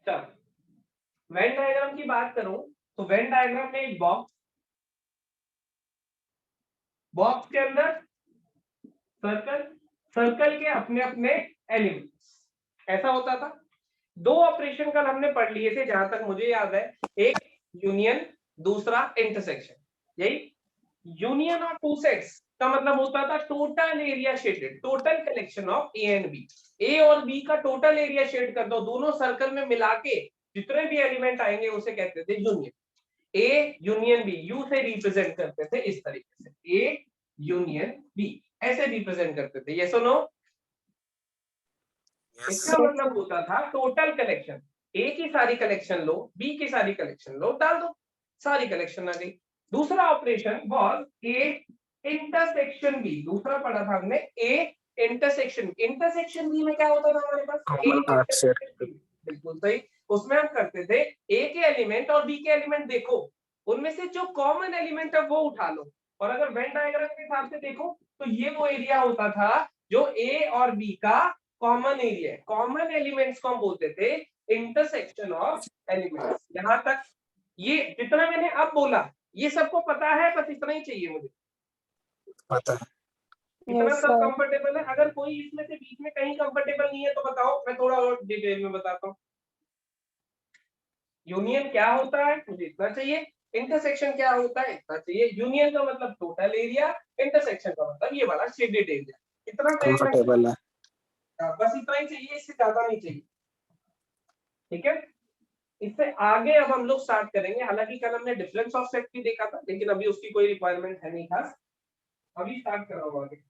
चलो Venn diagram की बात करूं तो वेन डायग्राम में एक बॉक्स के अंदर सर्कल, सर्कल के अपने अपने एलिमेंट्स, ऐसा होता था। दो ऑपरेशन कल हमने पढ़ लिए थे जहां तक मुझे याद है, एक यूनियन, दूसरा इंटरसेक्शन। यही यूनियन ऑफ टू सेट्स का मतलब होता था total area shaded, total collection of A and B. A और बी का टोटल एरिया शेड कर दो, दोनों सर्कल में मिला के जितने भी एलिमेंट आएंगे उसे कहते थे union. A union B, U से रिप्रेजेंट करते थे इस तरीके से, ए यूनियन बी ऐसे रिप्रेजेंट करते थे। यस और नो? इसका मतलब होता था टोटल कलेक्शन, ए की सारी कलेक्शन लो, बी की सारी कलेक्शन लो, डाल दो, सारी कलेक्शन आ गई। दूसरा operation was A intersection B, दूसरा पढ़ा था हमने ए इंटरसेक्शन। इंटरसेक्शन बी में क्या होता था हमारे पास? ए इंटरसेक्शन बी, बिल्कुल सही। उसमें हम करते थे ए के एलिमेंट और बी के एलिमेंट देखो, उनमें से जो कॉमन एलिमेंट है वो उठा लो। और अगर वेन डायग्राम के हिसाब से देखो तो ये वो एरिया होता था जो ए और बी का कॉमन एरिया है। कॉमन एलिमेंट्स को हम बोलते थे इंटरसेक्शन ऑफ एलिमेंट्स। यहां तक ये जितना मैंने अब बोला ये सबको पता है, बस इतना ही चाहिए मुझे, पता है। इतना सब कंफर्टेबल है। अगर कोई इसमें से बीच में कहीं कंफर्टेबल नहीं है तो बताओ, मैं थोड़ा और डिटेल में बताता हूँ। यूनियन क्या होता है मुझे इतना चाहिए, इंटरसेक्शन क्या होता है इतना चाहिए। यूनियन का मतलब टोटल एरिया, इंटरसेक्शन का मतलब ये वाला शेडेड एरिया। इतना कंफर्टेबल है, बस इतना ही चाहिए, इससे ज्यादा नहीं चाहिए। ठीक है, इससे आगे अब हम लोग स्टार्ट करेंगे। हालांकि कल हमने डिफरेंस ऑफ सेट भी देखा था, लेकिन अभी उसकी कोई रिक्वायरमेंट है नहीं खास, अभी स्टार्ट कर रहा हूं आगे।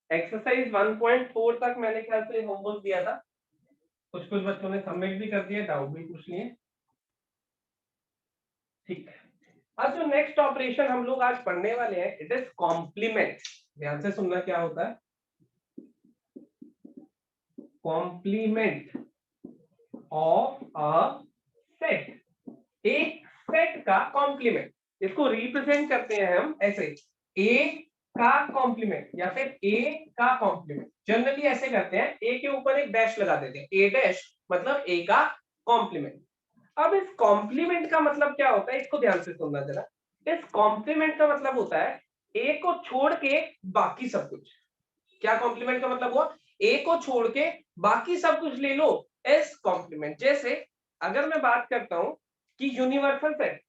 एक्सरसाइज 1.4 तक मैंने ख्याल से होमवर्क दिया था, कुछ कुछ बच्चों ने सबमिट भी कर दिया, डाउट भी पूछ लिए। ठीक है, अब जो नेक्स्ट ऑपरेशन हम लोग आज पढ़ने वाले हैं इट इज कॉम्प्लीमेंट। ध्यान से सुनना क्या होता है कॉम्प्लीमेंट ऑफ अ सेट। एक सेट का कॉम्प्लीमेंट, इसको रिप्रेजेंट करते हैं हम ऐसे, ए का कॉम्प्लीमेंट या फिर ए का कॉम्प्लीमेंट। जनरली ऐसे करते हैं, ए के ऊपर एक डैश लगा देते हैं, ए डैश मतलब ए का कॉम्प्लीमेंट। अब इस कॉम्प्लीमेंट का मतलब क्या होता है, इसको ध्यान से सुनना जरा। इस कॉम्प्लीमेंट का मतलब होता है ए को छोड़ के बाकी सब कुछ। क्या कॉम्प्लीमेंट का मतलब हुआ? ए को छोड़ के बाकी सब कुछ ले लो एस कॉम्प्लीमेंट। जैसे अगर मैं बात करता हूं कि यूनिवर्सल सेट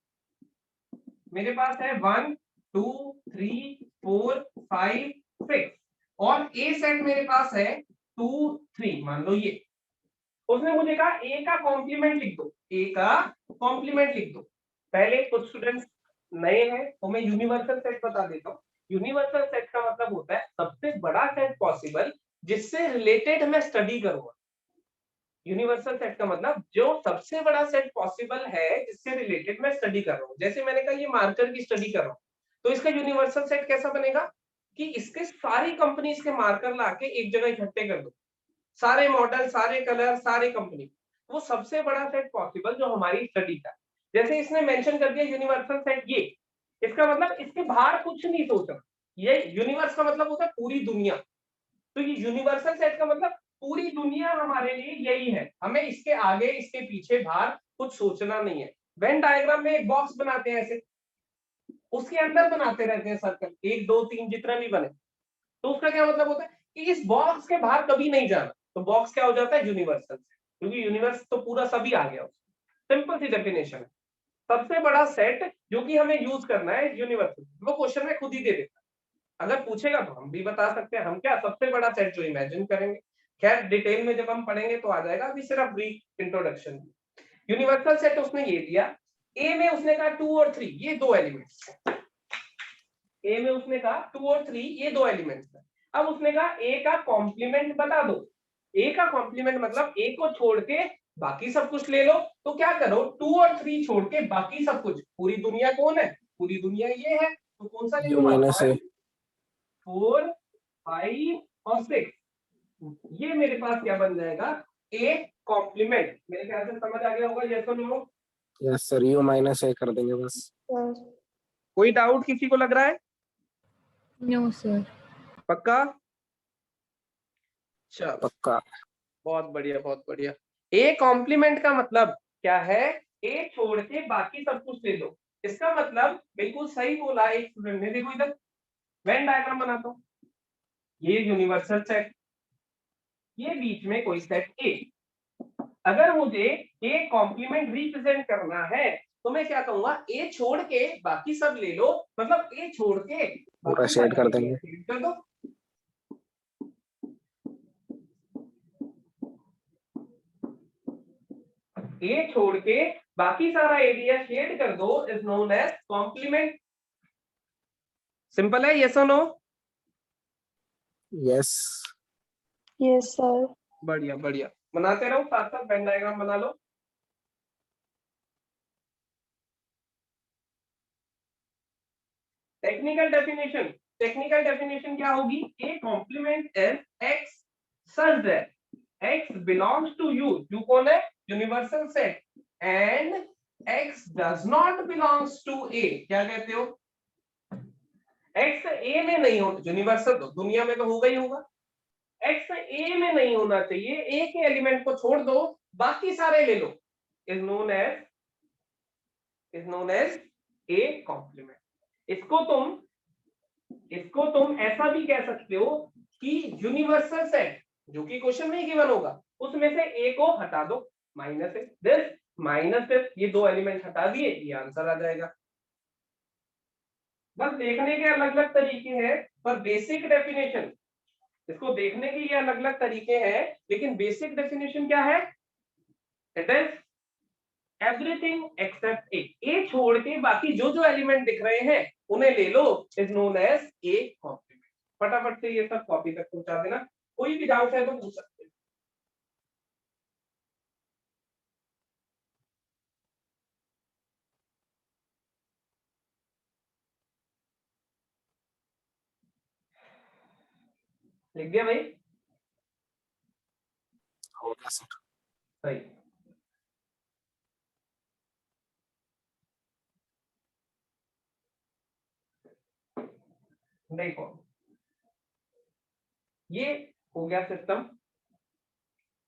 मेरे पास है 1 2 3 4 5 6 और ए सेट मेरे पास है 2 3, मान लो ये। उसने मुझे कहा ए का कॉम्प्लीमेंट लिख दो, ए का कॉम्प्लीमेंट लिख दो। पहले कुछ स्टूडेंट्स नए हैं तो मैं यूनिवर्सल सेट बता देता हूँ। यूनिवर्सल सेट का मतलब होता है सबसे बड़ा सेट पॉसिबल जिससे रिलेटेड मैं स्टडी करूंगा। यूनिवर्सल सेट का मतलब जो सबसे बड़ा सेट पॉसिबल है जिससे रिलेटेड मैं स्टडी कर रहा हूँ। जैसे मैंने कहा ये मार्कर की स्टडी कर रहा हूँ, तो इसका यूनिवर्सल सेट कैसा बनेगा कि इसके सारी कंपनीज के मार्कर लाके एक जगह इकट्ठे कर दो, सारे मॉडल, सारे कलर, सारे कंपनी, वो सबसे बड़ा सेट पॉसिबल जो हमारी स्टडी का। जैसे इसने मेंशन कर दिया यूनिवर्सल सेट ये, इसका मतलब इसके बाहर कुछ नहीं सोचना। ये यूनिवर्स का मतलब होता है पूरी दुनिया, तो ये यूनिवर्सल सेट का मतलब पूरी दुनिया हमारे लिए यही है, हमें इसके आगे इसके पीछे बाहर कुछ सोचना नहीं है। वेन डायग्राम में एक बॉक्स बनाते हैं ऐसे, उसके अंदर बनाते रहते हैं सर्कल, 1 2 3 जितना भी बने, तो उसका क्या मतलब होता है कि इस बॉक्स के बाहर कभी नहीं जाना। तो बॉक्स क्या हो जाता है? यूनिवर्सल सेट, क्योंकि यूनिवर्स तो पूरा सभी आ गया। सिंपल सी डेफिनेशन है, सबसे बड़ा सेट जो कि हमें यूज करना है यूनिवर्सल। वो क्वेश्चन में खुद ही दे देता है, अगर पूछेगा तो हम भी बता सकते हैं। हम क्या सबसे बड़ा सेट जो इमेजिन करेंगे, खैर डिटेल में जब हम पढ़ेंगे तो आ जाएगा, अभी सिर्फ ब्रीफ इंट्रोडक्शन। यूनिवर्सल सेट उसने ये दिया, ए में उसने कहा 2 और 3 ये दो एलिमेंट्स, ए में उसने कहा 2 और 3 ये दो एलिमेंट्स है। अब उसने कहा ए का कॉम्प्लीमेंट बता दो। ए का कॉम्प्लीमेंट मतलब ए को छोड़ के बाकी सब कुछ ले लो, तो क्या करो 2 और 3 छोड़ के बाकी सब कुछ, पूरी दुनिया कौन है, पूरी दुनिया ये है, तो कौन सा ले यू लूंगा, माइनस ए। 1 4 5 और 6, ये मेरे पास क्या बन जाएगा, ए कॉम्प्लीमेंट। मेरे ख्याल से समझ आ गया होगा, यस और no. Yes sir, you minus A कर देंगे बस। कोई डाउट किसी को लग रहा है? No sir. पक्का? चलो पक्का। बहुत बढ़िया बहुत बढ़िया। ए कॉम्प्लीमेंट का मतलब क्या है, ए छोड़ के बाकी सब कुछ ले लो। इसका मतलब बिल्कुल सही बोला एक स्टूडेंट ने, देखो इधर वेन डायग्राम बनाता हूं, ये यूनिवर्सल सेट, ये बीच में कोई सेट ए, अगर मुझे ए कॉम्प्लीमेंट रिप्रेजेंट करना है तो मैं क्या कहूंगा, ए छोड़ के बाकी सब ले लो, मतलब ए छोड़ के पूरा बाकी शेड कर सारे देंगे। शेड कर दो। ए छोड़ के बाकी सारा एरिया शेड कर दो is known as complement. Simple है, यस और नो? यस। Yes sir. बढ़िया बढ़िया, बनाते रहो साथ साथ, वेन डायग्राम बना लो। टेक्निकल डेफिनेशन, टेक्निकल डेफिनेशन क्या होगी, A complement is X such that X belongs to U, U कौन है, universal set, and X does not belongs to A, क्या कहते हो, एक्स ए में नहीं हो, यूनिवर्सल तो दुनिया में तो होगा ही होगा, एक्स ए में नहीं होना चाहिए, ए के एलिमेंट को छोड़ दो, बाकी सारे ले लो, is known as a complement. इसको तुम ऐसा भी कह सकते हो कि यूनिवर्सल सेट जो कि क्वेश्चन में ही गिवन होगा, उसमें से ए को हटा दो, minus A, this minus this, ये दो एलिमेंट हटा दिए, ये आंसर आ जाएगा। बस देखने के अलग अलग तरीके हैं, पर बेसिक डेफिनेशन, इसको देखने के ये अलग अलग तरीके हैं, लेकिन बेसिक डेफिनेशन क्या है, इट इज एवरीथिंग एक्सेप्ट ए, ए छोड़ के बाकी जो जो एलिमेंट दिख रहे हैं उन्हें ले लो, is known as a complement. फटाफट से ये सब कॉपी तक पहुंचा देना, कोई भी डाउट है तो पूछ सकते हैं। लिख दिया भाई? हो गया सर। सही। देखो ये हो गया सिस्टम,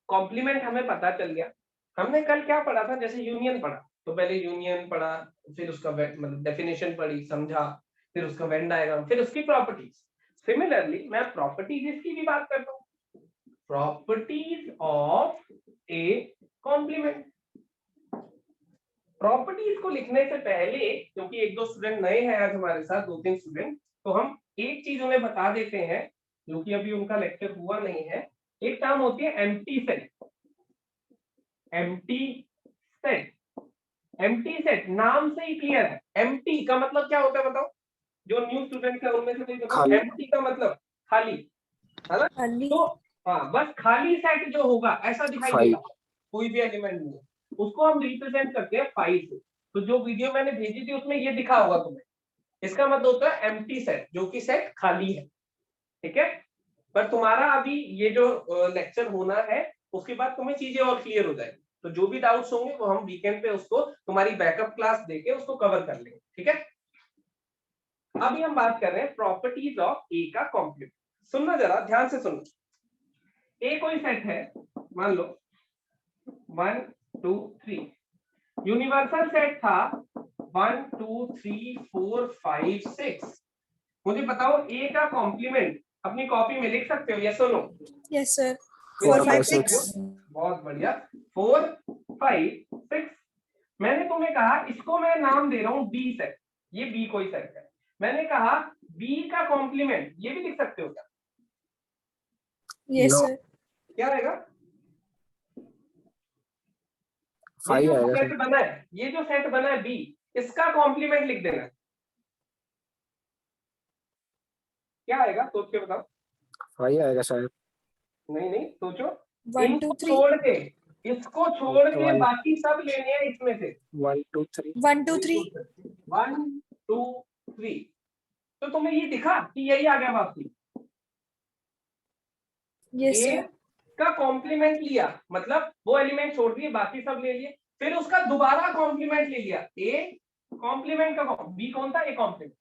कॉम्प्लीमेंट हमें पता चल गया। हमने कल क्या पढ़ा था, जैसे यूनियन पढ़ा, तो पहले यूनियन पढ़ा, फिर उसका मतलब डेफिनेशन पढ़ी, समझा, फिर उसका वेन डायग्राम, फिर उसकी प्रॉपर्टीज। सिमिलरली मैं प्रॉपर्टीज इसकी भी बात करता हूँ, properties of A complement. Properties को लिखने से पहले, क्योंकि एक दो स्टूडेंट नए हैं आज हमारे साथ, 2-3 स्टूडेंट, तो हम एक चीज उन्हें बता देते हैं जो कि अभी उनका लेक्चर हुआ नहीं है। एक टर्म होती है empty set. Empty set, empty set नाम से ही क्लियर है, एम्प्टी का मतलब क्या होता है बताओ, जो न्यू स्टूडेंट है उनमें से कोई बताओ, खाली। एम्प्टी का मतलब खाली, है ना? खाली। तो हाँ, बस खाली सेट जो होगा ऐसा दिखाई देगा, कोई भी एलिमेंट नहीं है, उसको हम रिप्रेजेंट करते हैं 5 से। तो जो वीडियो मैंने भेजी थी उसमें ये दिखा होगा तुम्हें, इसका मतलब होता है एम्प्टी सेट, जो कि सेट खाली है, ठीक है? पर तुम्हारा अभी ये जो लेक्चर होना है उसके बाद तुम्हें चीजें और क्लियर हो जाएगी, तो जो भी डाउट्स होंगे वो हम वीकेंड पे उसको तुम्हारी बैकअप क्लास देके उसको कवर कर लेंगे, ठीक है? अभी हम बात कर रहे हैं प्रॉपर्टीज ऑफ ए का कॉम्प्लीमेंट। सुनना जरा ध्यान से सुनना, ए कोई सेट है, मान लो 1 2 3, यूनिवर्सल सेट था 1 2 3 4 5 6। मुझे बताओ ए का कॉम्प्लीमेंट अपनी कॉपी में लिख सकते हो, यस और नो? Yes sir. 4 5 6। बहुत बढ़िया, 4 5 6। मैंने तुम्हें कहा इसको मैं नाम दे रहा हूं बी सेट, ये बी कोई सेट है, मैंने कहा बी का कॉम्प्लीमेंट, ये भी लिख सकते हो क्या? Yes No. सर। क्या आएगा? ये 5 जो आएगा सेट सर। बना है, ये जो सेट बना है बी, इसका कॉम्प्लीमेंट लिख देना। क्या आएगा सोच के बताओ? 5 आएगा शायद। नहीं नहीं सोचो, 1 इनको 2 3। छोड़ के इसको छोड़ के One. बाकी सब लेने हैं इसमें से 1 2 3 1 2 3 1 2 3। तो तुम्हें ये दिखा कि यही आ गया वापसी। yes ए sir का कॉम्प्लीमेंट लिया, मतलब वो एलिमेंट छोड़ दिए बाकी सब ले लिए, फिर उसका दोबारा कॉम्प्लीमेंट ले लिया। ए कॉम्प्लीमेंट का बी कौन था? A complement.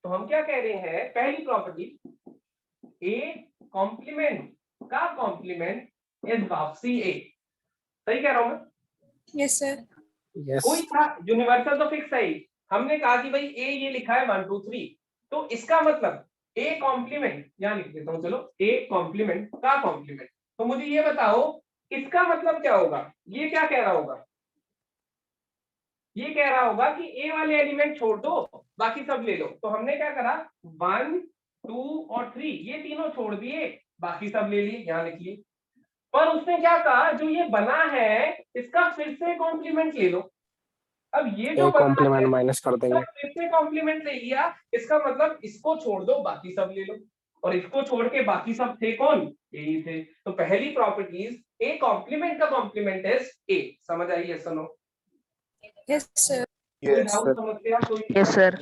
तो हम क्या कह रहे हैं, पहली प्रॉपर्टी, ए कॉम्प्लीमेंट का कॉम्प्लीमेंट इज वापसी ए। सही कह रहा हूं मैं? yes sir yes कोई था यूनिवर्सल तो फिक्स है ही। हमने कहा कि भाई ए ये लिखा है 1 2 3, तो इसका मतलब ए कॉम्प्लीमेंट, यहां लिख देता हूं, चलो, ए कॉम्प्लीमेंट का कॉम्प्लीमेंट। तो मुझे ये बताओ इसका मतलब क्या होगा? ये क्या कह रहा होगा? ये कह रहा होगा कि ए वाले एलिमेंट छोड़ दो बाकी सब ले लो। तो हमने क्या करा, 1 2 और 3 ये तीनों छोड़ दिए, बाकी सब ले लिए, यहां लिख लिए। पर उसने क्या कहा, जो ये बना है इसका फिर से कॉम्प्लीमेंट ले लो। अब ये जो ए बना कॉम्प्लीमेंट है माइनस कर देंगे। इसका फिर से कॉम्प्लीमेंट ले लिया, इसका मतलब इसको छोड़ दो बाकी सब ले लो, और इसको छोड़ के बाकी सब थे कौन? यही थे। तो पहली प्रॉपर्टीज, ए कॉम्प्लीमेंट का कॉम्प्लीमेंट इज ए। समझ आई? Yes no? yes sir कोई Yes डाउट sir. समस्या कोई? Yes sir.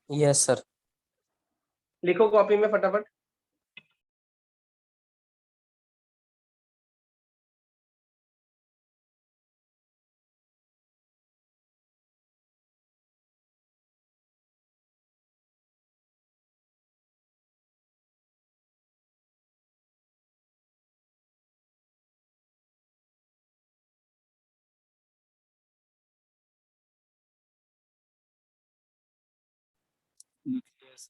Yes sir. लिखो कॉपी में फटाफट। Yes.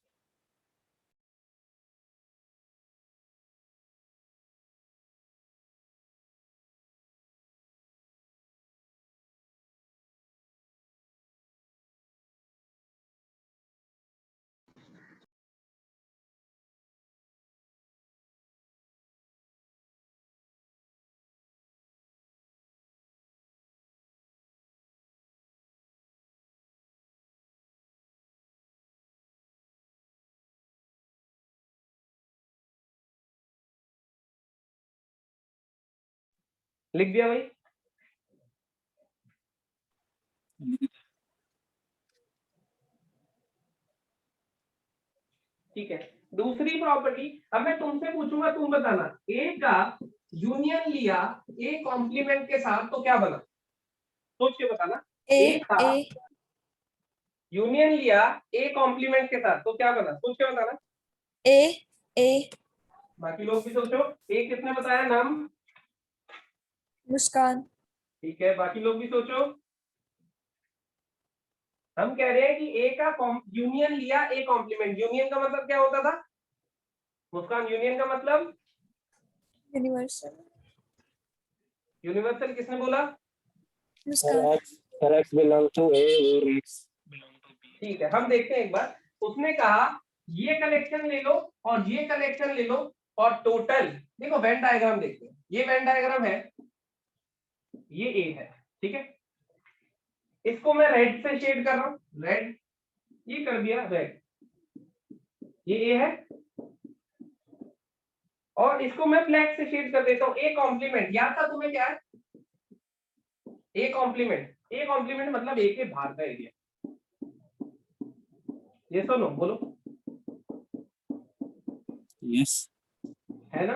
लिख दिया भाई? ठीक है। दूसरी प्रॉपर्टी, अब मैं तुमसे पूछूंगा, तुम बताना, ए का यूनियन लिया ए कॉम्प्लीमेंट के साथ तो क्या बना? सोच के बताना। a ए का a यूनियन लिया ए कॉम्प्लीमेंट के साथ तो क्या बना? सोच के बताना। a a बाकी लोग भी सोचो। ए किसने बताया नाम? मुस्कान ठीक है, बाकी लोग भी सोचो। हम कह रहे हैं कि ए का यूनियन लिया ए कॉम्प्लीमेंट। यूनियन का मतलब क्या होता था मुस्कान? यूनियन का मतलब universal यूनिवर्सल किसने बोला? मुस्कान For x belong to A or x belong to B. ठीक है, हम देखते हैं एक बार। उसने कहा ये कलेक्शन ले लो और ये कलेक्शन ले लो और टोटल देखो। वेन डायग्राम देखते हैं। ये वेन डायग्राम है, ये ए है, ठीक है। इसको मैं रेड से शेड कर रहा हूं, रेड, ये कर दिया रेड, ये ए है। और इसको मैं ब्लैक से शेड कर देता हूं। ए कॉम्प्लीमेंट याद था तुम्हें क्या है? ए कॉम्प्लीमेंट, ए कॉम्प्लीमेंट मतलब ए के बाहर का एरिया। ये सुनो, बोलो। Yes. है ना?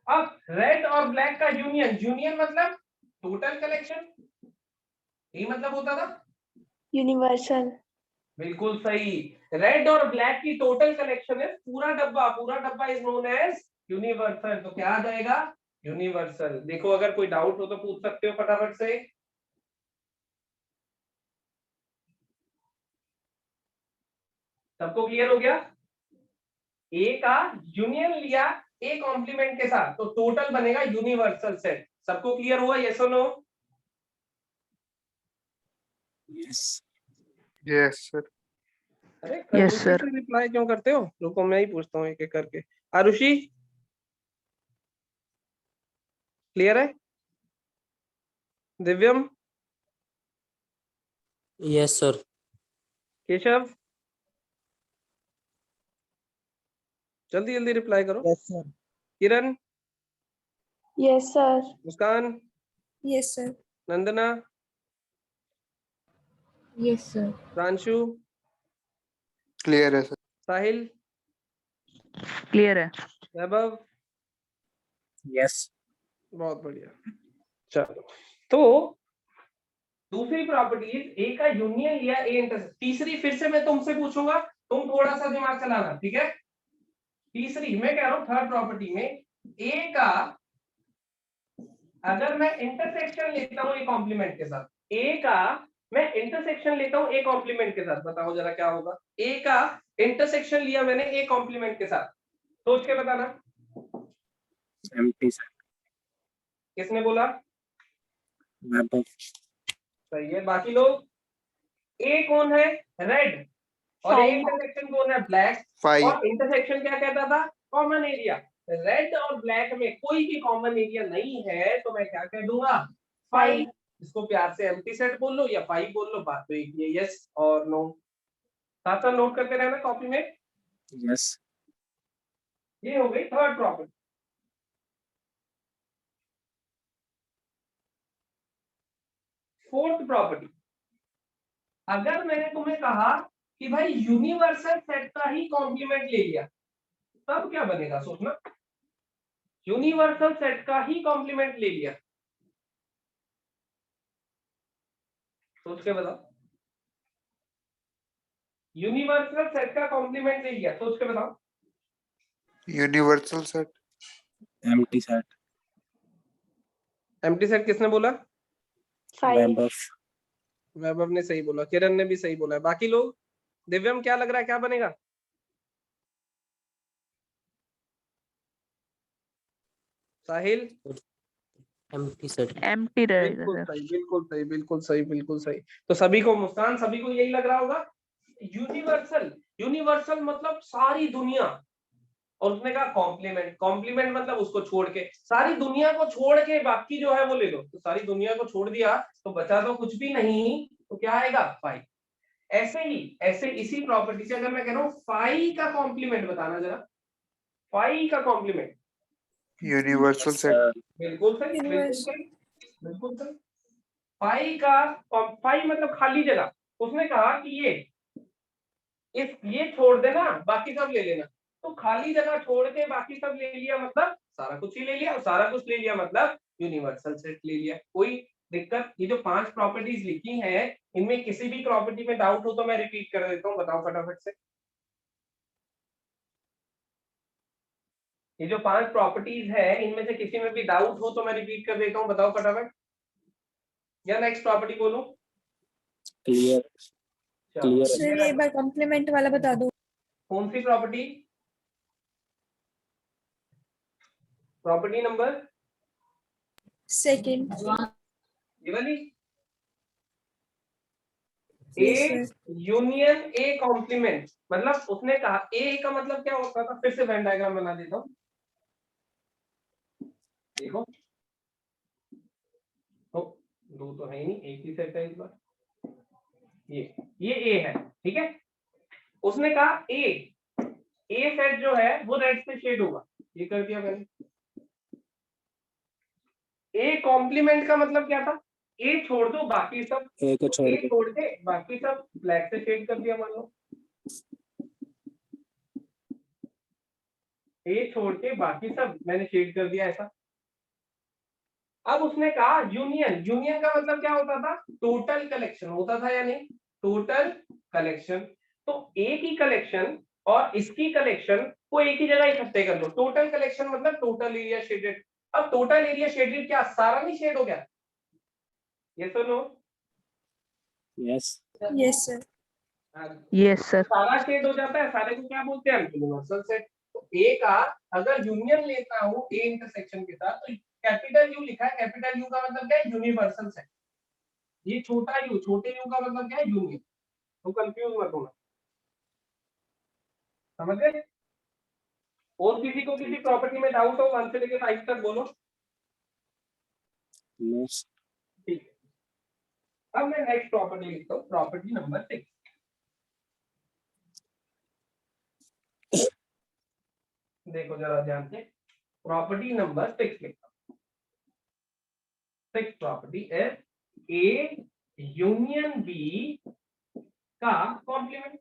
अब रेड और ब्लैक का यूनियन, यूनियन मतलब टोटल कलेक्शन, ये मतलब होता था universal बिल्कुल सही। रेड और ब्लैक की टोटल कलेक्शन है पूरा डब्बा, पूरा डब्बा इज नोन एज यूनिवर्सल। तो क्या आ जाएगा? यूनिवर्सल। देखो अगर कोई डाउट हो तो पूछ सकते हो फटाफट से। सबको क्लियर हो गया? ए का यूनियन लिया ए कॉम्प्लीमेंट के साथ तो टोटल बनेगा यूनिवर्सल सेट। सबको क्लियर हुआ? यस और नो? Yes. Yes sir. अरे Yes, sir. रिप्लाई क्यों करते हो? रुको मैं ही पूछता हूँ एक एक करके। आरुषि क्लियर है? दिव्यम, Yes sir. केशव, जल्दी जल्दी रिप्लाई करो। Yes sir. किरण, Yes, sir. मुस्कान, Yes, sir. नंदना, Yes, sir. प्रांशु, क्लियर है सर। साहिल, क्लियर है। वैभव, यस। बहुत बढ़िया। चलो, तो दूसरी प्रॉपर्टीज, ए का यूनियन लिया, ए इंटरसेक्ट। तीसरी फिर से मैं तुमसे पूछूंगा, तुम थोड़ा सा दिमाग चलाना, ठीक है। तीसरी मैं कह रहा हूं, थर्ड प्रॉपर्टी में ए का अगर मैं इंटरसेक्शन लेता हूं ए कॉम्प्लीमेंट के साथ, ए का मैं इंटरसेक्शन लेता हूं ए कॉम्प्लीमेंट के साथ, बताओ जरा क्या होगा। ए का इंटरसेक्शन लिया मैंने ए कॉम्प्लीमेंट के साथ, सोच के बताना। Empty sir. किसने बोला? वैभव। सही है। बाकी लोग? ए कौन है? रेड। और ए Five. इंटरसेक्शन कौन है? ब्लैक। 5 और इंटरसेक्शन क्या कहता था? Common area. रेड और ब्लैक में कोई भी कॉमन एरिया नहीं है तो मैं क्या कह दूंगा? 5। इसको प्यार से एम्प्टी सेट बोल लो या 5 बोल लो, बात तो एक ही है। यस और नो, साथ साथ नोट करते रहना कॉपी में। यस। ये हो गई थर्ड प्रॉपर्टी। फोर्थ प्रॉपर्टी, अगर मैंने तुम्हें कहा कि भाई यूनिवर्सल सेट का ही कॉम्प्लीमेंट ले लिया, तब क्या बनेगा? सोचना। यूनिवर्सल सेट का ही कॉम्प्लीमेंट ले लिया, सोच के बताओ। यूनिवर्सल सेट का कॉम्प्लीमेंट ले लिया, सोच के बताओ। Universal set. Empty set. Empty set किसने बोला? Five. वैभव। वैभव ने सही बोला, किरण ने भी सही बोला है। बाकी लोग? दिव्यम क्या लग रहा है, क्या बनेगा? साहिल? Empty set. एम्प्टी रहेगा बिल्कुल सर। सही, बिल्कुल सही, बिल्कुल सही, बिल्कुल सही। तो सभी को, मुस्कान, सभी को यही लग रहा होगा। यूनिवर्सल, यूनिवर्सल मतलब सारी दुनिया, और उसने कहा कॉम्प्लीमेंट। कॉम्प्लीमेंट मतलब उसको छोड़ के, सारी दुनिया को छोड़ के बाकी जो है वो ले लो। तो सारी दुनिया को छोड़ दिया तो बचा तो कुछ भी नहीं, तो क्या आएगा? 5। ऐसे ही, ऐसे इसी प्रॉपर्टी से अगर मैं कह रहा हूं 5 का कॉम्प्लीमेंट बताना जरा, 5 का कॉम्प्लीमेंट। Universal set. बिल्कुल सही, बिल्कुल Universe. सही, बिल्कुल सही। 5 का 5 मतलब खाली जगह। उसने कहा कि ये छोड़ देना, बाकी सब ले लेना। तो खाली जगह छोड़ के बाकी सब ले लिया मतलब सारा कुछ ही ले लिया, और सारा कुछ ले लिया मतलब यूनिवर्सल सेट ले लिया। कोई दिक्कत? ये जो 5 प्रॉपर्टीज लिखी हैं, इनमें किसी भी प्रॉपर्टी में डाउट हो तो मैं रिपीट कर देता हूँ, बताओ फटाफट से। ये जो 5 प्रॉपर्टीज है, इनमें से किसी में भी डाउट हो तो मैं रिपीट कर देता हूँ, बताओ फटाफट, या नेक्स्ट प्रॉपर्टी बोलूं? क्लियर। क्लियर है। Sir, एक बार कॉम्प्लीमेंट वाला बता दो। कौन सी प्रॉपर्टी? Property number Second. ये वाली, Yes, ए sir. Union A complement. मतलब उसने कहा ए का मतलब क्या होता था, फिर से वेन डायग्राम बना देता हूं, देखो। तो दो तो है ही नहीं, एक ही सेट है इस बार। ये ए है, ठीक है। उसने कहा ए सेट जो है वो रेड से शेड होगा, ये कर दिया मैंने। ए कॉम्प्लीमेंट का मतलब क्या था? ए छोड़ दो बाकी सब, ए को छोड़ ए दो। छोड़ के बाकी सब ब्लैक से शेड कर दिया, मान लो। ए छोड़ के बाकी सब मैंने शेड कर दिया, ऐसा। अब उसने कहा यूनियन, यूनियन का मतलब क्या होता था? टोटल कलेक्शन होता था या नहीं? Total collection. तो ए की कलेक्शन और इसकी कलेक्शन को एक ही जगह इकट्ठे कर दो, टोटल कलेक्शन मतलब टोटल एरिया शेडेड। अब टोटल एरिया शेडेड क्या सारा नहीं शेड हो गया? ये सुनो, yes. Yes, sir. Yes sir. सारा शेड हो जाता है, सारे को क्या बोलते हैं? Universal set. तो ए का अगर यूनियन लेता हूं ए इंटरसेक्शन के साथ, तो कैपिटल यू लिखा है, कैपिटल यू का मतलब क्या है? Universal set. ये छोटा यू, छोटे यू का मतलब क्या है? यूनियन। तो कंफ्यूज मत होना, समझ गए? और किसी को किसी प्रॉपर्टी में डाउट हो 1 से लेकर 5 तक बोलो। नो। ठीक है, अब मैं नेक्स्ट प्रॉपर्टी लिखता हूँ, प्रॉपर्टी नंबर 6। देखो जरा ध्यान से, प्रॉपर्टी नंबर 6 लिखता हूँ। Six property is A union B का कॉम्प्लीमेंट,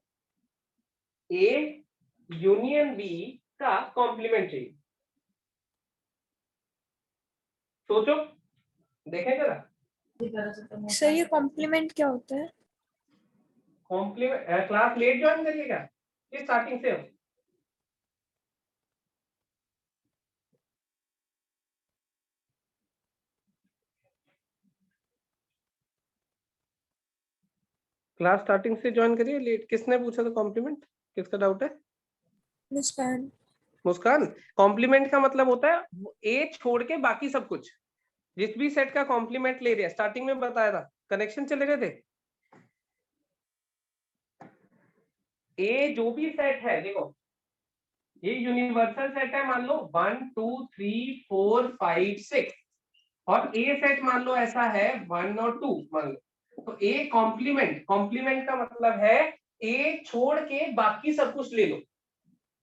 ए यूनियन बी का कॉम्प्लीमेंट चाहिए। सोचो, देखें जरा। सर ये कॉम्प्लीमेंट क्या होता है? कॉम्प्लीमेंट क्लास लेट ज्वाइन करिएगा कि स्टार्टिंग से हो? क्लास स्टार्टिंग से ज्वाइन करिए। लेट किसने पूछा था कॉम्प्लीमेंट? किसका डाउट है? मुस्कान। मुस्कान। कॉम्प्लीमेंट का मतलब होता है ए छोड़ के बाकी सब कुछ, जिस भी सेट का कॉम्प्लीमेंट ले रहे हैं। स्टार्टिंग में बताया था, कनेक्शन चले गए थे। ए जो भी सेट है, देखो ये यूनिवर्सल सेट है, मान लो 1 2 3 4 5 6, और ए सेट मान लो ऐसा है 1 और 2 मान लो, तो ए कॉम्प्लीमेंट, कॉम्प्लीमेंट का मतलब है ए छोड़ के बाकी सब कुछ ले लो।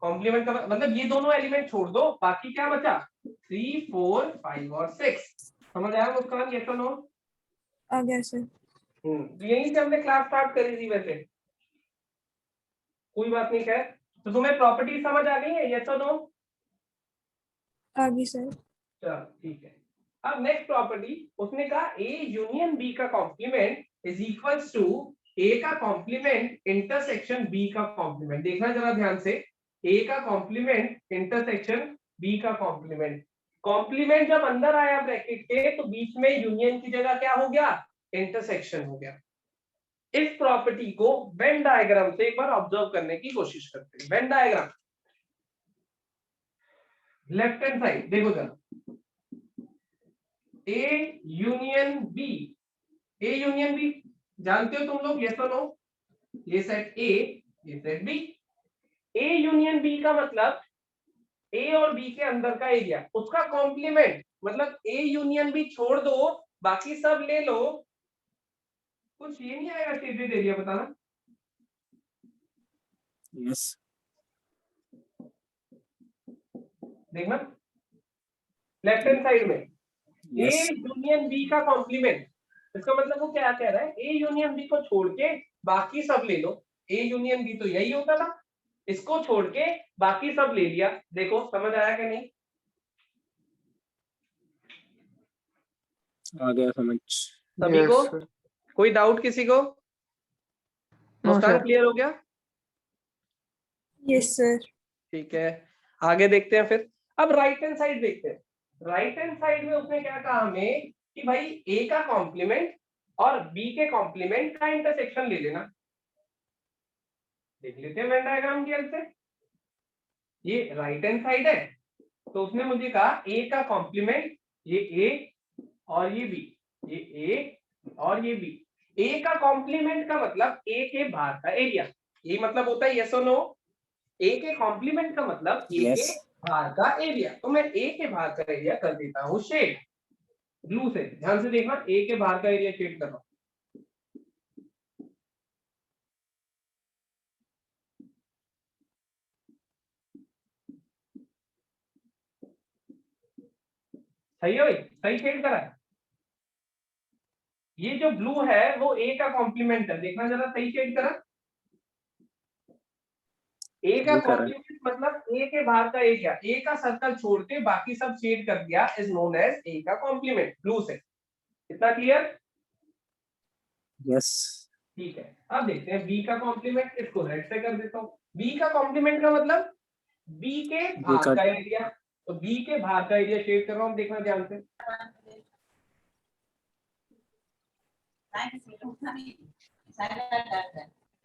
कॉम्प्लीमेंट का मतलब ये दोनों एलिमेंट छोड़ दो, बाकी क्या बचा? 3 4 5 और 6। समझ आया मुस्कान? यस और नो? आ गया सर। तो यहीं से हमने क्लास स्टार्ट करी थी वैसे, कोई बात नहीं। खैर, तो तुम्हें प्रॉपर्टी समझ आ गई है? यस और नो? आ गई सर। चलो ठीक है। अब नेक्स्ट प्रॉपर्टी, उसने कहा ए यूनियन बी का कॉम्प्लीमेंट इज इक्वल्स टू ए का कॉम्प्लीमेंट इंटरसेक्शन बी का कॉम्प्लीमेंट। देखना जरा ध्यान से, ए का कॉम्प्लीमेंट इंटरसेक्शन बी का कॉम्प्लीमेंट। कॉम्प्लीमेंट जब अंदर आया ब्रैकेट के, तो बीच में यूनियन की जगह क्या हो गया? इंटरसेक्शन हो गया। इस प्रॉपर्टी को वेन डायग्राम से एक बार ऑब्जर्व करने की कोशिश करते हैं। Venn diagram, left hand side देखो जरा, A union B, A union B जानते हो तुम लोग? यस और नो? ये सेट ए, ये set B. A union B का मतलब ए और बी के अंदर का एरिया, उसका कॉम्प्लीमेंट मतलब ए यूनियन बी छोड़ दो, बाकी सब ले लो। कुछ ये नहीं आएगा शेडेड एरिया, बताना। यस। देखना लेफ्ट हैंड साइड में, ए यस। यूनियन बी का कॉम्प्लीमेंट, इसका मतलब वो क्या कह रहा है? ए यूनियन बी को छोड़ के बाकी सब ले लो। ए यूनियन बी तो यही होता था, इसको छोड़ के बाकी सब ले लिया। देखो समझ आया कि नहीं? आ गया समझ। सभी Yes, को? sir. कोई डाउट किसी को? नो मुस्कान सर। क्लियर हो गया? Yes sir. ठीक है, आगे देखते हैं फिर। अब राइट हैंड साइड देखते हैं। राइट हैंड साइड में उसने क्या कहा हमें कि भाई ए का कॉम्प्लीमेंट और बी के कॉम्प्लीमेंट का इंटरसेक्शन ले लेना। देख लेते हैं वेन डायग्राम की हेल्प से। ये राइट हैंड साइड है, तो उसने मुझे कहा ए का कॉम्प्लीमेंट, ये ए और ये बी, ये ए और ये बी। ए का कॉम्प्लीमेंट का मतलब ए के बाहर का एरिया, ये मतलब होता है यस और नो? ए के कॉम्प्लीमेंट का मतलब ए Yes. के बाहर का एरिया। तो मैं ए के बाहर का एरिया कर देता हूँ शेड ब्लू से। ध्यान से देखना, ए के बाहर का एरिया शेड कर रहा हूं। सही है भाई? सही शेड करा है। ये जो ब्लू है वो ए का कॉम्प्लीमेंट है, देखना जरा, सही शेड करा। ए का सही करा है। कॉम्प्लीमेंट मतलब ए के बाहर का एरिया, ए का सर्कल छोड़ के बाकी सब शेड कर दिया, इज नोन एज ए का कॉम्प्लीमेंट ब्लू से। इतना क्लियर? यस। ठीक है, अब देखते हैं बी का कॉम्प्लीमेंट। इसको रेड से कर देता हूँ। बी का कॉम्प्लीमेंट का मतलब बी के बाहर का एरिया, तो बी के बाहर का एरिया शेड कर रहा हूँ, देखना ध्यान से।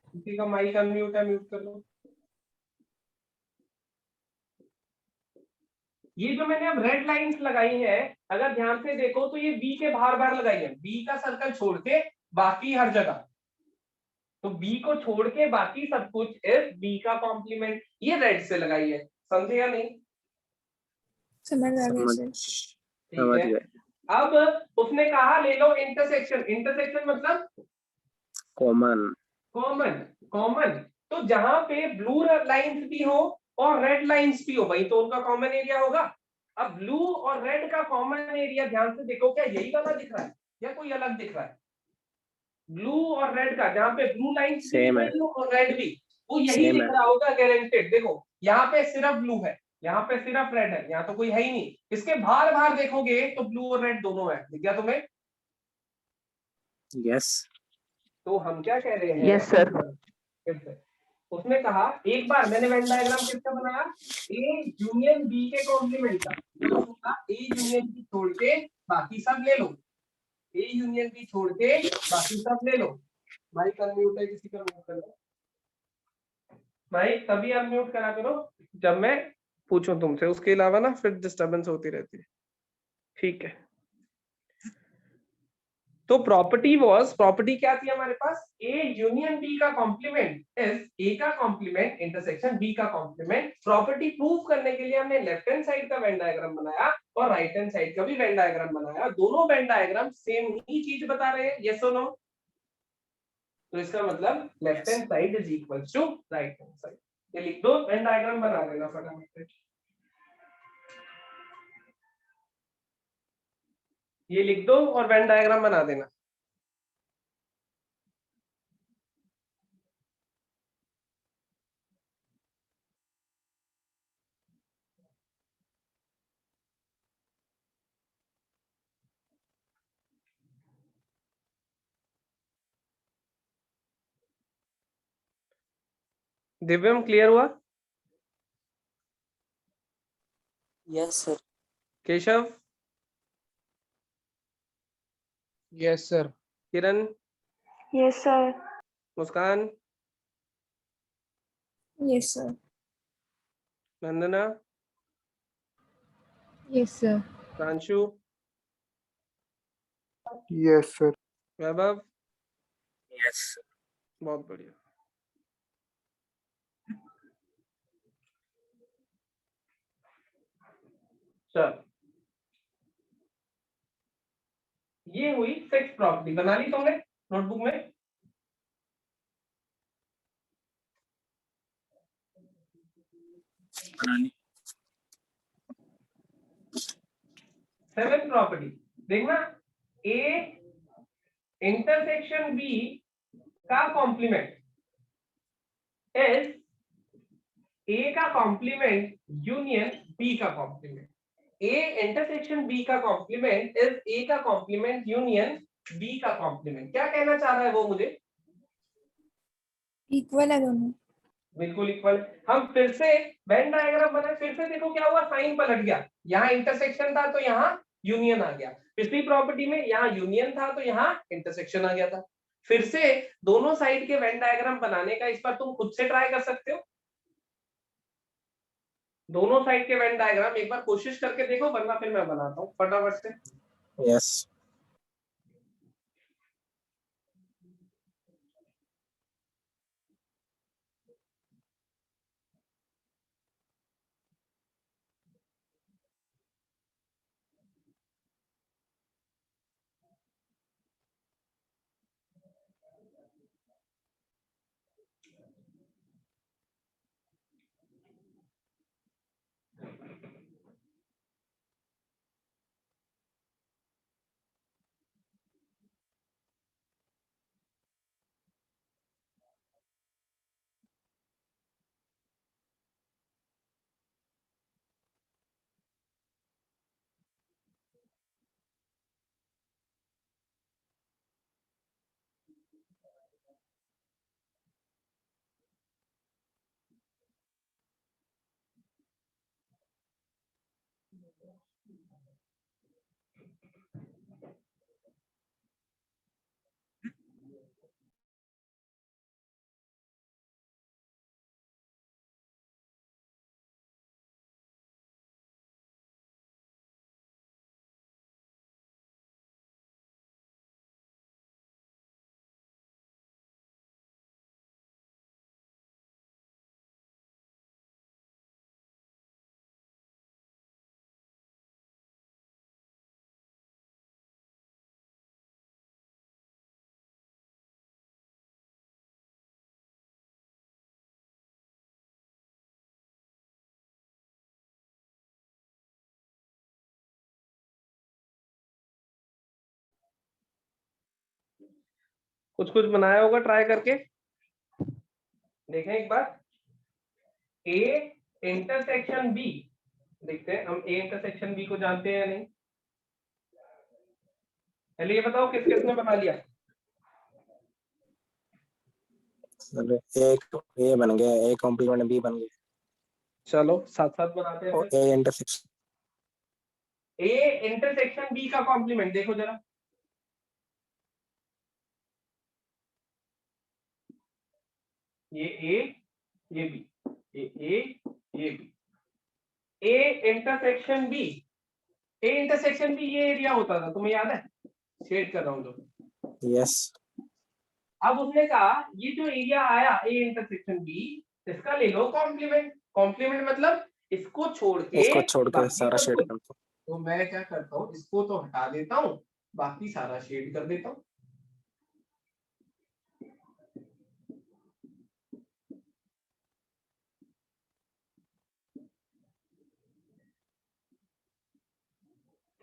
किसी का माइक अनम्यूट है, म्यूट कर लो। ये जो मैंने अब रेड लाइंस लगाई है, अगर ध्यान से देखो तो ये बी के बाहर बाहर लगाई है, बी का सर्कल छोड़ के बाकी हर जगह। तो बी को छोड़ के बाकी सब कुछ इज बी का कॉम्प्लीमेंट, ये रेड से लगाई है। समझे या नहीं? समझ आ गया सर। ठीक समझ है। गए। अब उसने कहा ले लो इंटरसेक्शन। इंटरसेक्शन मतलब कॉमन। कॉमन। कॉमन तो जहां पे ब्लू लाइंस भी हो और रेड लाइंस भी हो भाई, तो उनका कॉमन एरिया होगा। अब ब्लू और रेड का कॉमन एरिया ध्यान से देखो, क्या यही वाला दिख रहा है या कोई अलग दिख रहा है? ब्लू और रेड का, जहाँ पे ब्लू लाइन Same है। और रेड भी, वो यही Same दिख है। रहा होगा गारंटेड। देखो यहाँ पे सिर्फ ब्लू है, यहाँ पे सिर्फ रेड है, यहाँ तो कोई है ही नहीं। इसके बाहर बाहर देखोगे तो ब्लू और रेड दोनों है, दिख गया तुम्हें? Yes। तो हम क्या कह रहे हैं? Yes sir. फिर से उसने कहा, एक बार मैंने वेन डायग्राम किसका बनाया? ए यूनियन बी के कॉम्प्लीमेंट का। तो उसने कहा ए यूनियन बी छोड़ के बाकी सब ले लो, ए यूनियन बी छोड़ के बाकी सब ले लो। माइक अनम्यूट है, किसी का म्यूट कर लो। माइक तभी अनम्यूट करा करो जब मैं पूछूं तुमसे, उसके अलावा ना फिर डिस्टरबेंस होती रहती है। ठीक है, तो प्रॉपर्टी क्या थी हमारे पास? ए यूनियन बी का कॉम्प्लीमेंट इज ए का कॉम्प्लीमेंट इंटरसेक्शन बी का कॉम्प्लीमेंट। प्रॉपर्टी प्रूव करने के लिए हमने लेफ्ट हैंड साइड का वेन डायग्राम बनाया और राइट हैंड साइड का भी वेन डायग्राम बनाया। दोनों वेन डायग्राम सेम ही चीज बता रहे हैं, यस और नो? तो इसका मतलब left hand side is equal to right hand side. ये लिख दो, वेन डायग्राम बना देना फटाफट से। ये लिख दो और वेन डायग्राम बना देना। दिव्यम क्लियर हुआ? Yes sir। Keshav? Yes sir. Kiran? Yes sir. Muskan? Yes, sir. Nandana? Yes sir. Pranshu? Yes sir. Vaibhav? Yes। बहुत बढ़िया। चल, ये हुई सिक्स प्रॉपर्टी। बना ली तुमने नोटबुक में? सेवन प्रॉपर्टी देखना, ए इंटरसेक्शन बी का कॉम्प्लीमेंट इज ए का कॉम्प्लीमेंट यूनियन बी का कॉम्प्लीमेंट। ए इंटरसेक्शन बी का कॉम्प्लीमेंट इज ए का कॉम्प्लीमेंट यूनियन बी का कॉम्प्लीमेंट। क्या कहना चाह रहा है वो मुझे? इक्वल है दोनों। बिल्कुल इक्वल। हम फिर से वेन डायग्राम बनाए, फिर से देखो क्या हुआ, साइन पलट गया। यहाँ इंटरसेक्शन था तो यहाँ यूनियन आ गया। पिछली प्रॉपर्टी में यहाँ यूनियन था तो यहाँ इंटरसेक्शन आ गया था। फिर से दोनों साइड के वेन डायग्राम बनाने का इस पर तुम खुद से ट्राई कर सकते हो। दोनों साइड के वेन डायग्राम एक बार कोशिश करके देखो, वरना फिर मैं बनाता हूँ फटाफट से। Yes। कुछ कुछ बनाया होगा ट्राई करके देखें एक बार। ए इंटरसेक्शन बी, देखते हैं हम ए इंटरसेक्शन बी को जानते हैं या नहीं। पहले ये बताओ किस किस ने बना लिया। सर ए बन गया, ए कॉम्प्लीमेंट बी बन गया। चलो साथ साथ बनाते हैं। A intersection, A intersection B का कॉम्प्लीमेंट देखो जरा। ये ए ये बी, ये ए ये B. A intersection B, A intersection B ये एरिया होता था, तुम्हें याद है? शेड कर रहा हूं तो। यस। अब उसने कहा ये जो एरिया आया ए इंटरसेक्शन बी, इसका ले लो कॉम्प्लीमेंट। कॉम्प्लीमेंट मतलब इसको छोड़ के सारा शेड कर दो। तो मैं क्या करता हूँ, इसको तो हटा देता हूँ, बाकी सारा शेड कर देता हूँ।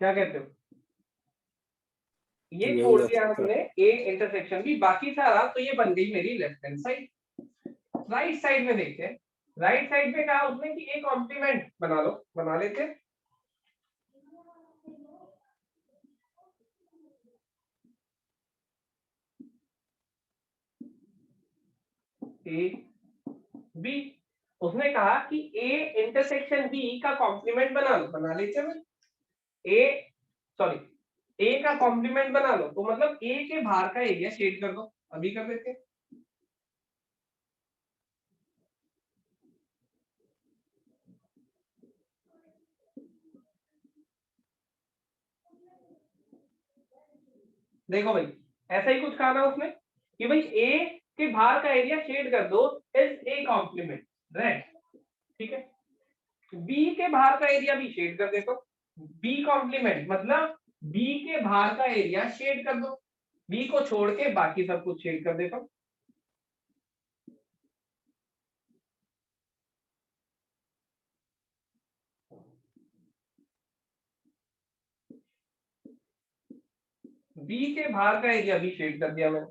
क्या कहते हो? ये छोड़ दिया हमने ए इंटरसेक्शन बी, बाकी सारा तो ये बन गई मेरी left hand side. Right side में देखते हैं। राइट साइड पे कहा उसने कि ए कॉम्प्लीमेंट बना लो, बना लेते हैं। ए बी, उसने कहा कि ए इंटरसेक्शन बी का कॉम्प्लीमेंट बना लो, बना लेते हैं। ए का कॉम्प्लीमेंट बना लो तो मतलब ए के बाहर का एरिया शेड कर दो, अभी कर देते हैं। देखो भाई ऐसा ही कुछ कहा ना उसने कि भाई ए के बाहर का एरिया शेड कर दो इस ए कॉम्प्लीमेंट रेड, ठीक है। बी के बाहर का एरिया भी शेड कर देता हूं, बी कॉम्प्लीमेंट मतलब बी के बाहर का एरिया शेड कर दो, बी को छोड़ के बाकी सब कुछ शेड कर देता हूं। बी के बाहर का एरिया भी शेड कर दिया मैंने।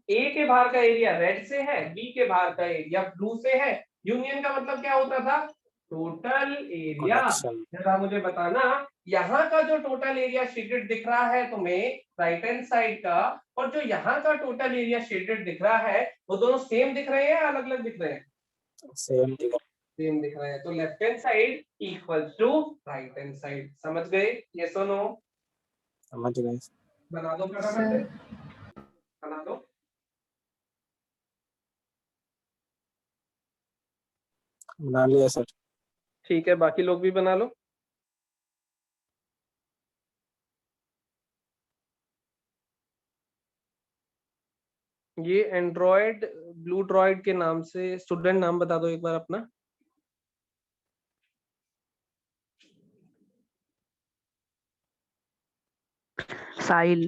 ए के बाहर का एरिया रेड से है, बी के बाहर का एरिया ब्लू से है। यूनियन का मतलब क्या होता था? Total area. जरा मुझे बताना, यहाँ का जो टोटल एरिया शेडेड दिख रहा है तुम्हें राइट हैंड साइड का, और जो यहाँ का टोटल एरिया शेडेड दिख रहा है, वो दोनों सेम दिख रहे हैं या अलग अलग दिख रहे हैं? सेम दिख रहा है। सेम दिख रहे हैं। तो left hand side equals to right hand side. समझ गए? यस और नो? समझ गए। बना दो फटाफट से, बना दो। बना लिया सर। ठीक है, बाकी लोग भी बना लो। ये एंड्रॉयड ब्लू ड्रॉइड के नाम से स्टूडेंट नाम बता दो एक बार अपना। साहिल।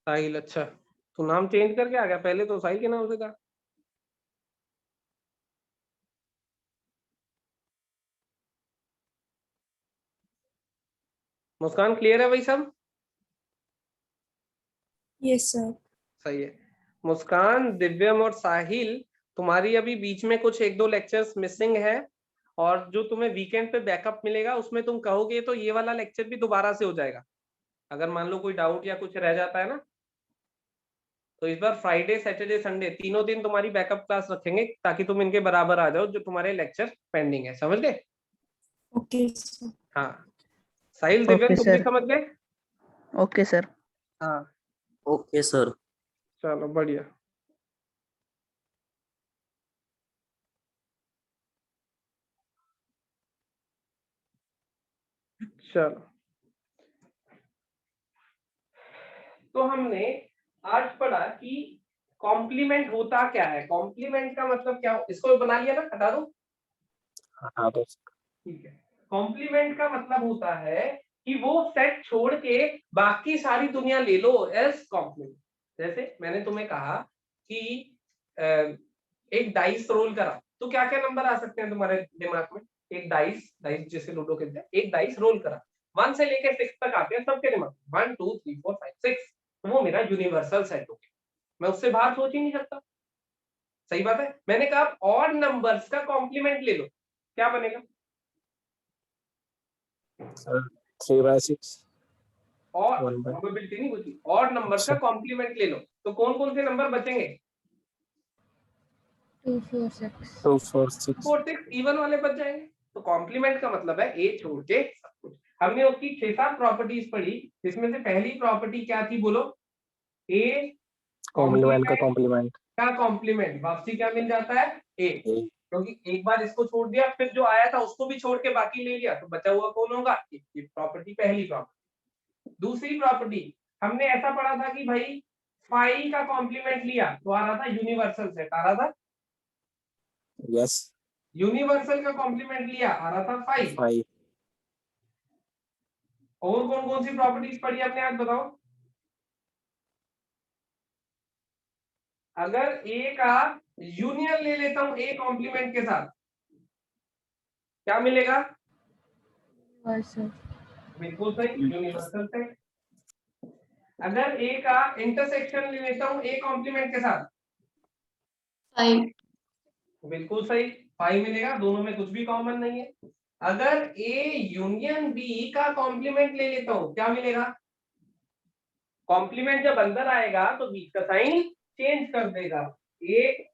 साहिल, अच्छा। तो नाम चेंज करके आ गया, पहले तो साहिल के नाम से था। मुस्कान क्लियर है भाई सब? Yes sir. सही है। मुस्कान, दिव्यम और साहिल, तुम्हारी अभी बीच में कुछ एक दो लेक्चर्स मिसिंग है, और जो तुम्हें वीकेंड पे बैकअप मिलेगा उसमें तुम कहोगे तो ये वाला लेक्चर भी दोबारा से हो जाएगा। अगर मान लो कोई डाउट या कुछ रह जाता है ना, तो इस बार फ्राइडे सैटरडे संडे तीनों दिन तुम्हारी बैकअप क्लास रखेंगे ताकि तुम इनके बराबर आ जाओ जो तुम्हारे लेक्चर पेंडिंग है। समझ गए? Okay sir. हाँ साहिल, दिव्यम तुम भी समझ गए? Okay sir. हाँ ओके सर। चलो बढ़िया। चलो, तो हमने आज पढ़ा कि कॉम्प्लीमेंट होता क्या है। कॉम्प्लीमेंट का मतलब क्या हो, इसको बना लिया ना, हटा दो। हाँ तो ठीक है। कॉम्प्लीमेंट का मतलब होता है कि वो सेट छोड़ के बाकी सारी दुनिया ले लो एज कॉम्प्लीमेंट। जैसे मैंने तुम्हें कहा कि एक डाइस रोल करा तो क्या क्या नंबर आ सकते हैं तुम्हारे दिमाग में? एक डाइस, डाइस जैसे लूडो खेलते हैं, एक डाइस रोल करा 1 से लेकर 6 तक आते हैं सबके दिमाग में, 1 2 3 4 5 6। तो वो मेरा यूनिवर्सल सेट हो गया। मैं उससे बाहर सोच ही नहीं सकता। सही बात है। मैंने कहा ऑड नंबर्स का कॉम्प्लीमेंट ले लो, क्या बनेगा? सर 3/6 और 1/। प्रोबेबिलिटी नहीं होती, ऑड नंबर्स का अच्छा। कॉम्प्लीमेंट ले लो, तो कौन कौन से नंबर बचेंगे? 2 4 6 2 4 6। 4 6 इवन वाले बच जाएंगे। तो कॉम्प्लीमेंट का मतलब है ए छोड़ के सब कुछ। हमने उसकी 6-7 प्रॉपर्टीज पढ़ी, जिसमें से पहली प्रॉपर्टी क्या थी बोलो? ए कॉम्प्लीमेंट का कॉम्प्लीमेंट कॉम्प्लीमेंट का कॉम्प्लीमेंट, वापसी क्या मिल जाता है? ए। ए। क्योंकि एक बार इसको छोड़ दिया, फिर जो आया था उसको भी छोड़ के बाकी ले लिया, तो बचा हुआ कौन होगा? ये प्रॉपर्टी, पहली प्रॉपर्टी। दूसरी प्रॉपर्टी हमने ऐसा पढ़ा था कि भाई फाई का कॉम्प्लीमेंट लिया तो आ रहा था यूनिवर्सल सेट, आ रहा था यस। यूनिवर्सल का कॉम्प्लीमेंट लिया, आ रहा था फाई। 5। और कौन कौन सी प्रॉपर्टीज पढ़ी आपने आज बताओ? अगर ए का यूनियन ले लेता हूं ए कॉम्प्लीमेंट के साथ, क्या मिलेगा? वर्सल बिल्कुल सही, यूनिवर्सल सेट। अगर ए का इंटरसेक्शन ले लेता हूं ए कॉम्प्लीमेंट के साथ, 5 बिल्कुल सही, 5 मिलेगा, दोनों में कुछ भी कॉमन नहीं है। अगर ए यूनियन बी का कॉम्प्लीमेंट ले लेता हूं, क्या मिलेगा? कॉम्प्लीमेंट जब अंदर आएगा तो बी का साइन चेंज कर देगा, A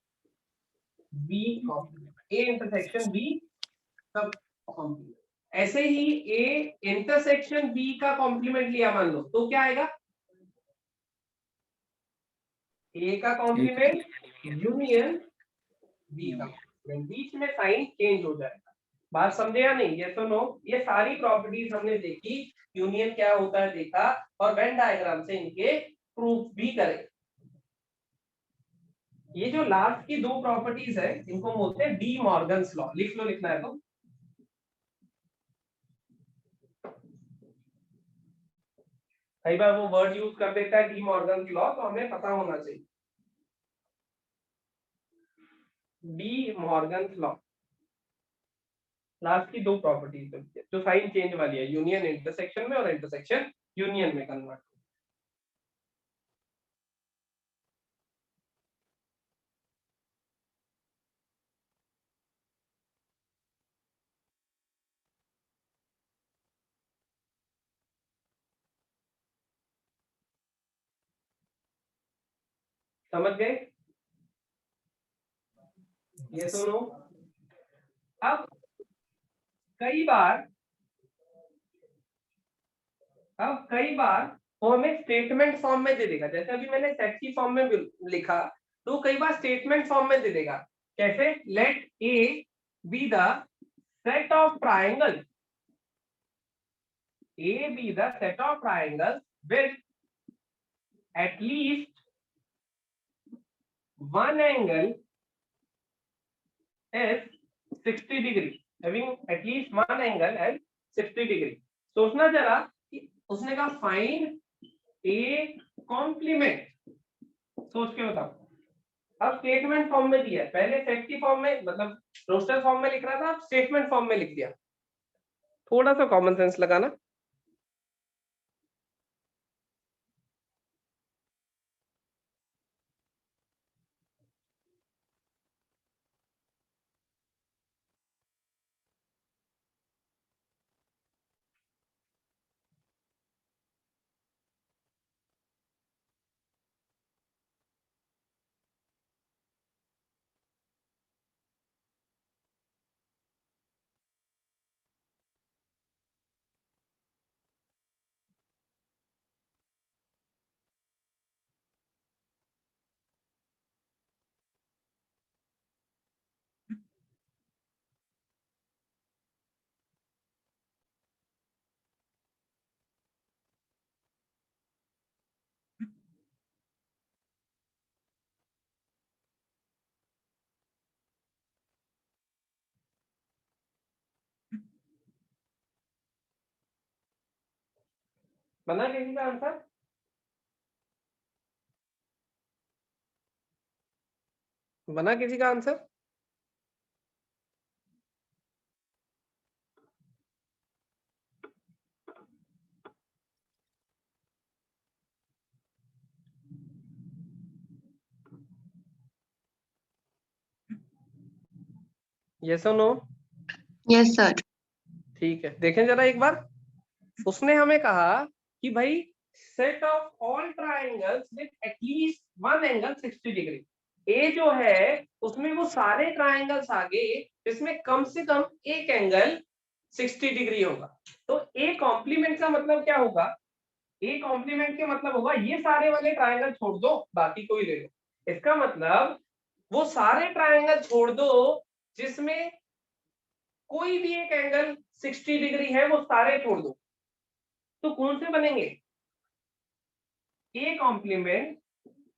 B complement, A intersection B सब कॉम्प्लीमेंट। ऐसे ही ए इंटरसेक्शन बी का कॉम्प्लीमेंट लिया मान लो, तो क्या आएगा? ए का कॉम्प्लीमेंट यूनियन बी का कॉम्प्लीमेंट, बीच में साइन चेंज हो जाएगा। बात समझे या नहीं? ये सुनो, ये सारी प्रॉपर्टीज हमने देखी, यूनियन क्या होता है देखा, और वेन डायग्राम से इनके प्रूफ भी करे। ये जो लास्ट की दो प्रॉपर्टीज है इनको बोलते हैं डी मॉर्गन्स लॉ। लिख लो, लिखना है तो। कई बार वो वर्ड यूज कर देता है डी मॉर्गन्स लॉ, तो हमें पता होना चाहिए। डी मॉर्गन्स लॉ लास्ट की दो प्रॉपर्टीज जो साइन चेंज वाली है, यूनियन इंटरसेक्शन में और इंटरसेक्शन यूनियन में कन्वर्ट। समझ गए? ये सुनो, अब कई बार वो हमें स्टेटमेंट फॉर्म में दे देगा, जैसे अभी मैंने सेट की फॉर्म में लिखा, तो कई बार स्टेटमेंट फॉर्म में दे देगा। कैसे? Let A be the set of triangle, A be the set of triangle with at least one angle is 60 degree, having at least one angle at 60 degree. सोचना जरा कि उसने कहा फाइंड ए कॉम्प्लीमेंट, सोच के बताओ। अब स्टेटमेंट फॉर्म में दिया है, पहले सेट की फॉर्म में मतलब रोस्टर फॉर्म में लिख रहा था, अब स्टेटमेंट फॉर्म में लिख दिया। थोड़ा सा कॉमन सेंस लगाना। बना किसी का आंसर? बना किसी का आंसर? यस और नो? Yes, sir. ठीक है, देखें जरा एक बार। उसने हमें कहा कि भाई set of all triangles with at least one angle 60 degree. A जो है उसमें वो सारे ट्राइंगल्स आ गए जिसमें कम से कम एक एंगल 60 डिग्री होगा। तो ए कॉम्प्लीमेंट का मतलब क्या होगा? ए कॉम्प्लीमेंट के मतलब होगा ये सारे वाले ट्राइंगल छोड़ दो, बाकी कोई ले लो। इसका मतलब वो सारे ट्राइंगल छोड़ दो जिसमें कोई भी एक एंगल 60 डिग्री है, वो सारे छोड़ दो। तो कौन से बनेंगे? A complement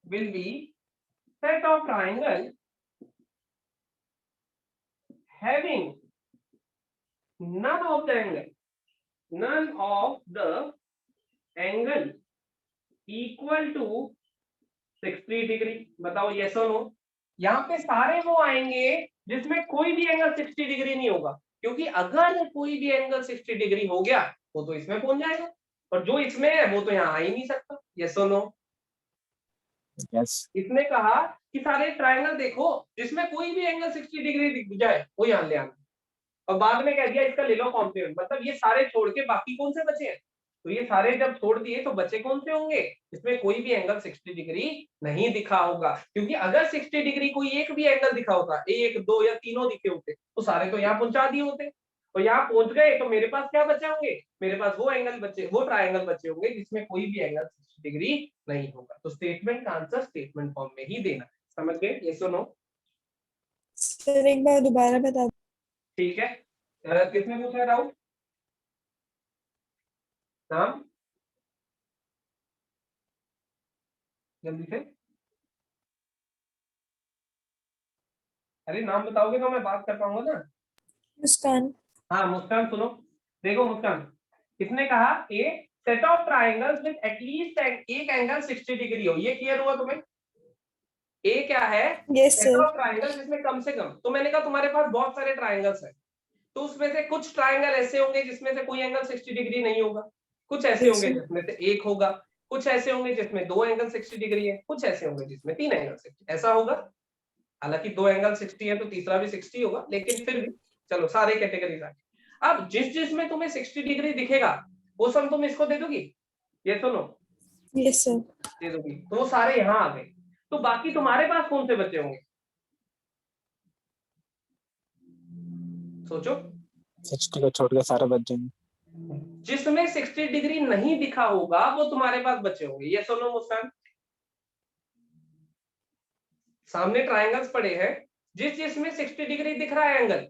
will be set of triangle having none of the angle equal to 60 degree. बताओ यस और नो? यहाँ पे सारे वो आएंगे जिसमें कोई भी एंगल 60 डिग्री नहीं होगा, क्योंकि अगर कोई भी एंगल 60 डिग्री हो गया वो तो इसमें पहुंच जाएगा, और जो इसमें है वो तो यहाँ आ ही नहीं सकता। यस और नो? यस। इसने कहा कि सारे ट्रायंगल देखो जिसमें कोई भी एंगल 60 डिग्री दिख जाए वो यहाँ ले आना, और बाद में कह दिया इसका ले लो कॉम्प्लीमेंट। मतलब ये सारे छोड़ के बाकी कौन से बचे हैं? तो ये सारे जब छोड़ दिए तो बचे कौन से होंगे? इसमें कोई भी एंगल 60 डिग्री नहीं दिखा होगा, क्योंकि अगर 60 डिग्री कोई एक भी एंगल दिखा होता, एक दो या तीनों दिखे होते, तो सारे तो यहाँ पहुंचा दिए होते। और यहाँ पहुंच गए तो मेरे पास क्या बचे होंगे? मेरे पास वो एंगल बचे, वो ट्रायंगल बचे होंगे जिसमें कोई भी एंगल 60 डिग्री नहीं होगा। तो स्टेटमेंट का आंसर स्टेटमेंट फॉर्म में ही देना। समझ गए? यस और नो? सर एक बार दोबारा बता दो। ठीक है, किसने पूछा डाउट? नाम जल्दी से, अरे नाम बताओगे तो मैं बात कर पाऊंगा ना। मुस्कान। हाँ मुस्कान, सुनो, देखो मुस्कान, किसने कहा A set of triangles with at least एक एंगल 60 डिग्री हो। ये क्लियर हुआ तुम्हें? ए क्या है? Yes set sir. Of triangles जिसमें कम से कम, तो मैंने कहा तुम्हारे पास बहुत सारे ट्राइंगल्स हैं, तो उसमें से कुछ ट्राइंगल ऐसे होंगे जिसमें से कोई एंगल 60 डिग्री नहीं होगा, कुछ ऐसे Yes, होंगे sir. जिसमें से एक होगा, कुछ ऐसे होंगे जिसमें दो एंगल 60 डिग्री है, कुछ ऐसे होंगे जिसमें तीन एंगल 60, ऐसा होगा। हालांकि दो एंगल 60 है तो तीसरा भी 60 होगा, लेकिन फिर भी चलो सारे कैटेगरीज आ। अब जिसमें तुम्हें 60 डिग्री दिखेगा वो सब तुम इसको दे दोगी? ये सुनो, यस सर। दे दोगी, तो वो सारे यहाँ आ गए। तो बाकी तुम्हारे पास कौन से बचे होंगे? सोचो। 60 को छोड़ के सारे बच जाएंगे। जिसमें 60 डिग्री नहीं दिखा होगा वो तुम्हारे पास बचे होंगे। ये सुनो मुस्कान, सामने ट्रायंगल्स पड़े हैं, जिसमें 60 डिग्री दिख रहा है एंगल,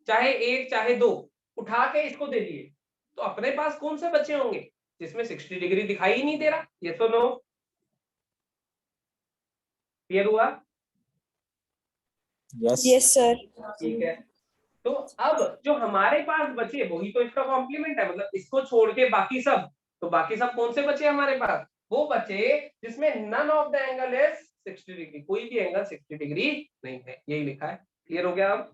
चाहे एक चाहे दो, उठा के इसको दे दिए, तो अपने पास कौन से बचे होंगे जिसमें 60 डिग्री दिखाई ही नहीं दे रहा? ये तो नो क्लियर हुआ? यस। Yes sir. ठीक है, तो अब जो हमारे पास बचे वही तो इसका कॉम्प्लीमेंट है, मतलब इसको छोड़ के बाकी सब, तो बाकी सब कौन से बचे हमारे पास? वो बचे जिसमें none of the angle is 60 degree, कोई भी एंगल 60 डिग्री नहीं है, यही लिखा है। क्लियर हो गया? अब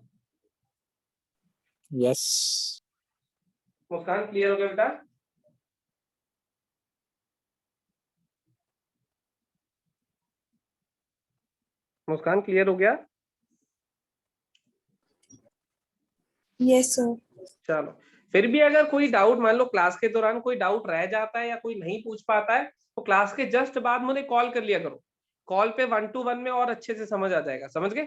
यस। मुस्कान क्लियर हो गया बेटा? मुस्कान क्लियर हो गया? Yes sir. चलो, फिर भी अगर कोई डाउट, मान लो क्लास के दौरान कोई डाउट रह जाता है या कोई नहीं पूछ पाता है, तो क्लास के जस्ट बाद मुझे कॉल कर लिया करो। कॉल पे 1-to-1 में और अच्छे से समझ आ जाएगा। समझ गए?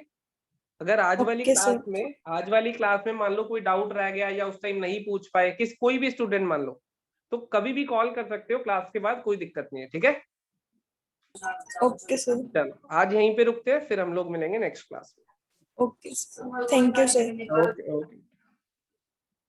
अगर आज वाली Okay, क्लास sir. में मान लो कोई डाउट रह गया या उस टाइम नहीं पूछ पाए, कोई भी स्टूडेंट मान लो, तो कभी भी कॉल कर सकते हो क्लास के बाद, कोई दिक्कत नहीं है। ठीक है, ओके सर। चलो आज यहीं पे रुकते हैं, फिर हम लोग मिलेंगे नेक्स्ट क्लास में। Okay sir, thank you sir. Okay okay.